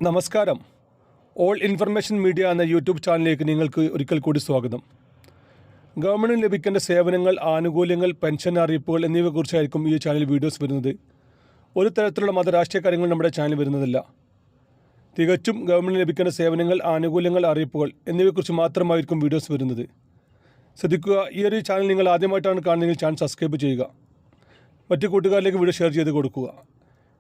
നമസ്കാരം. All information media എന്ന YouTube ചാനലിലേക്ക് നിങ്ങൾക്ക് ഒരിക്കൽ കൂടി സ്വാഗതം. ഗവൺമെൻറ്റിന് ലഭിക്കേണ്ട സേവനങ്ങൾ, ആനുകൂല്യങ്ങൾ, പെൻഷൻ അറിയിപ്പുകൾ എന്നിവയെക്കുറിച്ചായിരിക്കും ഈ ചാനൽ വീഡിയോസ് വരുന്നത്. ഒരു തരത്തിലുള്ള രാഷ്ട്രീയ കാര്യങ്ങൾ നമ്മുടെ ചാനൽ വരുന്നതല്ല. തികച്ചും ഗവൺമെൻറ്റിന് ലഭിക്കേണ്ട സേവനങ്ങൾ, ആനുകൂല്യങ്ങൾ, അറിയിപ്പുകൾ എന്നിവയെക്കുറിച്ച് മാത്രമായിരിക്കും വീഡിയോസ് വരുന്നത്. ശ്രദ്ധിക്കുക, ഈ ഒരു ചാനൽ നിങ്ങൾ ആദ്യമായിട്ടാണ് കാണുന്നതെങ്കിൽ ചാനൽ സബ്സ്ക്രൈബ് ചെയ്യുക. മറ്റു കൂട്ടുകാരിലേക്ക് വീഡിയോ ഷെയർ ചെയ്ത് കൊടുക്കുക.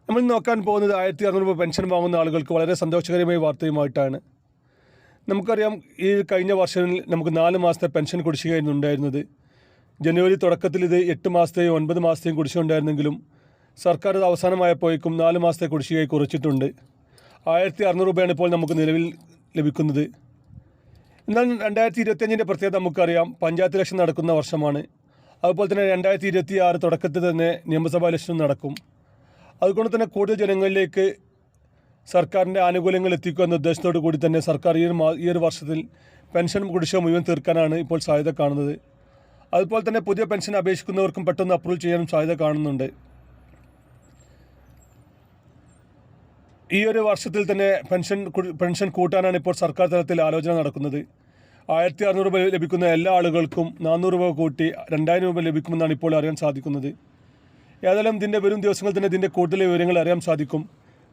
നമ്മൾ നോക്കാൻ പോകുന്നത് 1600 രൂപ പെൻഷൻ വാങ്ങുന്ന ആളുകൾക്ക് വളരെ സന്തോഷകരമായ വാർത്തയുമായിട്ടാണ്. നമുക്കറിയാം, ഈ കഴിഞ്ഞ വർഷം നമുക്ക് 4 മാസത്തെ പെൻഷൻ കുടിശ്ശികയായിരുന്നു ഉണ്ടായിരുന്നത്. ജനുവരി തുടക്കത്തിൽ ഇത് 8 മാസത്തെയും 9 മാസത്തെയും കുടിശ്ശിക ഉണ്ടായിരുന്നെങ്കിലും സർക്കാർ അത് അവസാനമായപ്പോഴേക്കും 4 മാസത്തെ കുടിശ്ശികയായി കുറച്ചിട്ടുണ്ട്. 1600 രൂപയാണ് ഇപ്പോൾ നമുക്ക് നിലവിൽ ലഭിക്കുന്നത്. എന്നാൽ 2025 പ്രത്യേകത നമുക്കറിയാം, പഞ്ചായത്ത് ഇലക്ഷൻ നടക്കുന്ന വർഷമാണ്. അതുപോലെ തന്നെ 2026 തുടക്കത്തിൽ തന്നെ നിയമസഭാ ഇലക്ഷൻ നടക്കും. അതുകൊണ്ട് തന്നെ കൂടുതൽ ജനങ്ങളിലേക്ക് സർക്കാരിൻ്റെ ആനുകൂല്യങ്ങൾ എത്തിക്കുക എന്ന ഉദ്ദേശത്തോടു കൂടി തന്നെ സർക്കാർ ഈ ഒരു വർഷത്തിൽ പെൻഷൻ കുടിശ്ശിക മുഴുവൻ തീർക്കാനാണ് ഇപ്പോൾ സാധ്യത കാണുന്നത്. അതുപോലെ തന്നെ പുതിയ പെൻഷൻ അപേക്ഷിക്കുന്നവർക്കും പെട്ടെന്ന് അപ്രൂവ് ചെയ്യാനും സാധ്യത കാണുന്നുണ്ട്. ഈ ഒരു വർഷത്തിൽ തന്നെ പെൻഷൻ കൂട്ടാനാണ് ഇപ്പോൾ സർക്കാർ തലത്തിൽ ആലോചന നടക്കുന്നത്. 1600 രൂപ ലഭിക്കുന്ന എല്ലാ ആളുകൾക്കും 400 രൂപ കൂട്ടി 2000 രൂപ ലഭിക്കുമെന്നാണ് ഇപ്പോൾ അറിയാൻ സാധിക്കുന്നത്. ഏതായാലും ഇതിൻ്റെ വരും ദിവസങ്ങളിൽ തന്നെ ഇതിൻ്റെ കൂടുതൽ വിവരങ്ങൾ അറിയാൻ സാധിക്കും.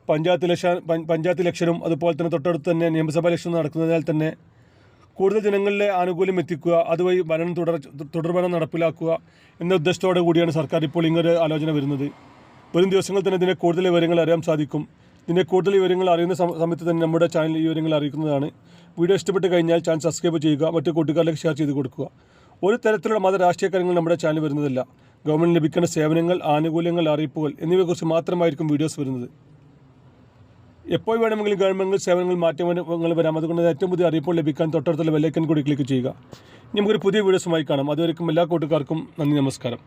പഞ്ചായത്ത് ഇലക്ഷനും അതുപോലെ തന്നെ തൊട്ടടുത്ത് തന്നെ നിയമസഭാ ഇലക്ഷനും നടക്കുന്നതിനാൽ തന്നെ കൂടുതൽ ജനങ്ങളിലെ ആനുകൂല്യം എത്തിക്കുക, അതുവഴി ഭരണം തുടർഭരണം നടപ്പിലാക്കുക എന്ന ഉദ്ദേശത്തോടു കൂടിയാണ് സർക്കാർ ഇപ്പോൾ ഇങ്ങനൊരു ആലോചന വരുന്നത്. വരും ദിവസങ്ങളിൽ തന്നെ ഇതിൻ്റെ കൂടുതൽ വിവരങ്ങൾ അറിയാൻ സാധിക്കും. ഇതിൻ്റെ കൂടുതൽ വിവരങ്ങൾ അറിയുന്ന സമയത്ത് തന്നെ നമ്മുടെ ചാനൽ ഈ വിവരങ്ങൾ അറിയിക്കുന്നതാണ്. വീഡിയോ ഇഷ്ടപ്പെട്ട് കഴിഞ്ഞാൽ ചാനൽ സബ്സ്ക്രൈബ് ചെയ്യുക, മറ്റു കൂട്ടുകാരിലേക്ക് ഷെയർ ചെയ്ത് കൊടുക്കുക. ഒരു തരത്തിലുള്ള രാഷ്ട്രീയ കാര്യങ്ങൾ നമ്മുടെ ചാനൽ വരുന്നതല്ല. ഗവൺമെൻറ് ലഭിക്കേണ്ട സേവനങ്ങൾ, ആനുകൂല്യങ്ങൾ, അറിയിപ്പുകൾ എന്നിവയെക്കുറിച്ച് മാത്രമായിരിക്കും വീഡിയോസ് വരുന്നത്. എപ്പോൾ വേണമെങ്കിലും ഗവൺമെൻറ് സേവനങ്ങൾ മാറ്റങ്ങൾ വരാം. അതുകൊണ്ട് ഏറ്റവും പുതിയ അറിയിപ്പുകൾ ലഭിക്കാൻ തൊട്ടടുത്തുള്ള ബെല്ലൈക്കൺ കൂടി ക്ലിക്ക് ചെയ്യുക. നമുക്കൊരു പുതിയ വീഡിയോസുമായി കാണാം. അതുവരെയും എല്ലാ കൂട്ടുകാർക്കും നന്ദി, നമസ്കാരം.